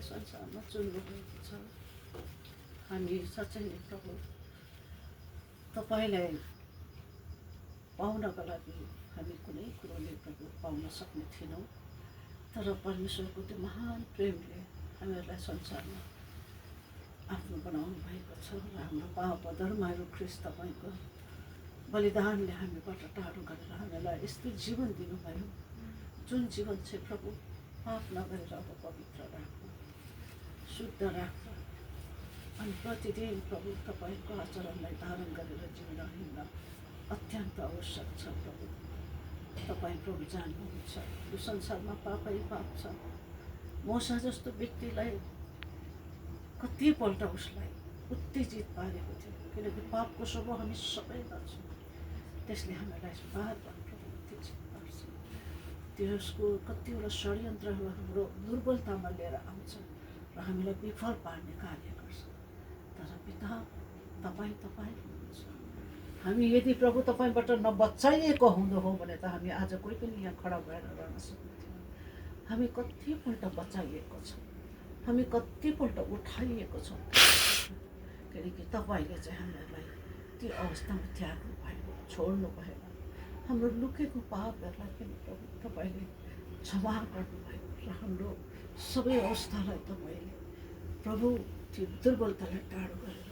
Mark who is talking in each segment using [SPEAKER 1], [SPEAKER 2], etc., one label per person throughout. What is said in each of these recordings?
[SPEAKER 1] संसारमा चुन्नुभएको छ। हामी साँच्चै नै प्रभु तपाईँलाई पाउनका लागि हामी कुनै कुरोले प्रभु पाउन सक्ने थिएनौँ, तर परमेश्वरको त्यो महान प्रेमले हामीहरूलाई संसारमा आफ्नो बनाउनु भएको छ र हाम्रो पाप धर्महरू ख्रीष्ट तपाईँको बलिदानले हामीबाट टाढो गरेर हामीलाई यस्तो जीवन दिनुभयो, जुन जीवन चाहिँ प्रभु पाप नगरेर अब पवित्र राख्नु, शुद्ध राख्नु अनि प्रतिदिन प्रभु तपाईँको आचरणलाई धारण गरेर जिउन हिँड्न अत्यन्त आवश्यक छ। प्रभु तपाईँ प्रभु जान्नुहुन्छ यो संसारमा पापै पाप छ। मूसा जस्तो व्यक्तिलाई कतिपल्ट उसलाई उत्तेजित पारेको थियो, किनकि पापको स्वभाव हामी सबै गर्छौँ। त्यसले हामीलाई बार बार प्रभु उत्तेजित पार्छ। त्यसको कतिवटा षड्यन्त्रहरू हाम्रो दुर्बलतामा लिएर आउँछ र हामीलाई विफल पार्ने कार्य गर्छ। तर पिता तपाईँ हुनुहुन्छ। हामी यदि प्रभु तपाईँबाट नबचाइएको हुँदो हो भने त हामी आज कोही पनि यहाँ खडा भएर रहन सक्दैनौँ। हामी कतिपल्ट बचाइएको छौँ, हामी कतिपल्ट उठाइएको छौँ, किनकि तपाईँले चाहिँ हामीहरूलाई त्यो अवस्थामा त्याग्नु भएन, छोड्नु भएन। हाम्रो लुकेको पापहरूलाई पनि प्रभु तपाईँले क्षमा गर्नुभयो र हाम्रो सबै अवस्थालाई तपाईँले प्रभु त्यो दुर्बलतालाई टाढो गरेर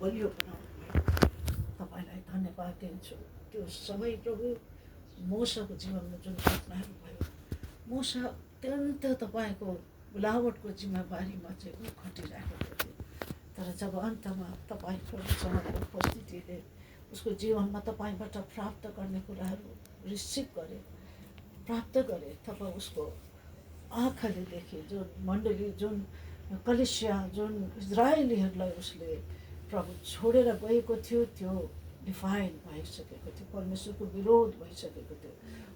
[SPEAKER 1] बलियो बनाउनु भयो। तपाईँलाई धन्यवाद दिन्छु। त्यो समय प्रभु मूसाको जीवनमा जुन घटनाहरू भयो, मूसा अत्यन्त तपाईँको बुलावटको जिम्मेवारीमा चाहिँ ऊ खटिरहेको थियो। तर जब अन्तमा तपाईँ प्रभुसँगको उपस्थितिले उसको जीवनमा तपाईँबाट प्राप्त गर्ने कुराहरू रिसिभ गरे, प्राप्त गरे, तब उसको आँखाले देखे जुन मण्डली, जुन कलिसिया, जुन इजरायलीहरूलाई उसले प्रभु छोडेर गएको थियो, त्यो डिफाइन भइसकेको थियो, परमेश्वरको विरोध भइसकेको थियो।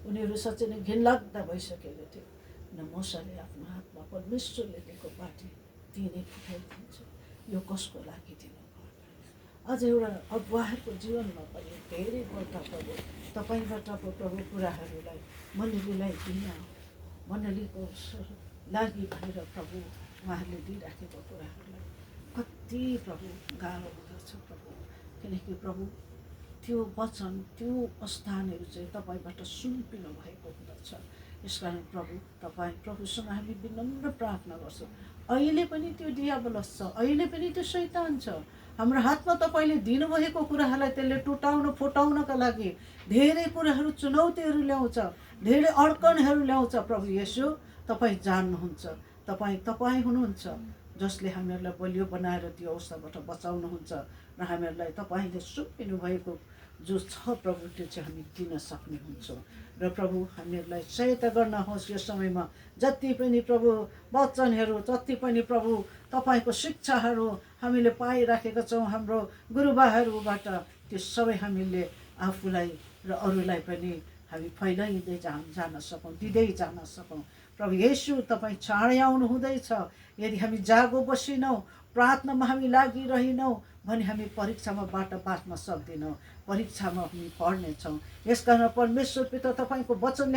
[SPEAKER 1] उनीहरू साँच्चै नै घिनलाग्दा भइसकेको थियो। न मूसाले आफ्नो हातमा परमेश्वरले दिएको पाटी दिने फुटाइदिन्छ। यो कसको लागि दिनुभयो? अझ एउटा अगुवाहरूको जीवनमा पनि धेरैपल्ट प्रभु तपाईँबाट प्रभु कुराहरूलाई मण्डलीलाई दिन, मण्डलीको लागि भनेर प्रभु उहाँहरूले दिइराखेको कुराहरूलाई कति प्रभु गाह्रो हुँदछ प्रभु, किनकि प्रभु त्यो वचन, त्यो स्थानहरू चाहिँ तपाईँबाट सुम्पिनु भएको हुँदछ। यसकारण प्रभु तपाईँ प्रभुसँग हामी विनम्र प्रार्थना गर्छौँ। अहिले पनि त्यो डियाबलस छ, अहिले पनि त्यो शैतान छ। हाम्रो हातमा तपाईँले दिनुभएको कुराहरूलाई त्यसले टुटाउन फुटाउनका लागि धेरै कुराहरू, चुनौतीहरू ल्याउँछ, धेरै अड्कनहरू ल्याउँछ। प्रभु येशू तपाईँ जान्नुहुन्छ, तपाईँ हुनुहुन्छ जसले हामीहरूलाई बलियो बनाएर त्यो अवस्थाबाट बचाउनुहुन्छ र हामीहरूलाई तपाईँले सुम्पिनु भएको जो छ प्रभु त्यो चाहिँ हामी दिन सक्ने हुन्छौँ। र प्रभु हामीहरूलाई सहायता गर्न होस्। यो समयमा जति पनि प्रभु वचनहरू, जति पनि प्रभु तपाईँको शिक्षाहरू हामीले पाइराखेका छौँ हाम्रो गुरुबाहरूबाट, त्यो सबै हामीले आफूलाई र अरूलाई पनि हामी फैलाइँदै जान सकौँ, दिँदै जान सकौँ। प्रभु येशू तपाईँ चाँडै आउनु हुँदैछ। यदि हामी जागो बसिनौँ, प्रार्थनामा हामी लागिरहेनौँ भने हामी परीक्षामा बाटो बाँच्न सक्दैनौँ, परीक्षामा हामी पढ्नेछौँ। यसकारण परमेश्वर पिता तपाईँको वचनले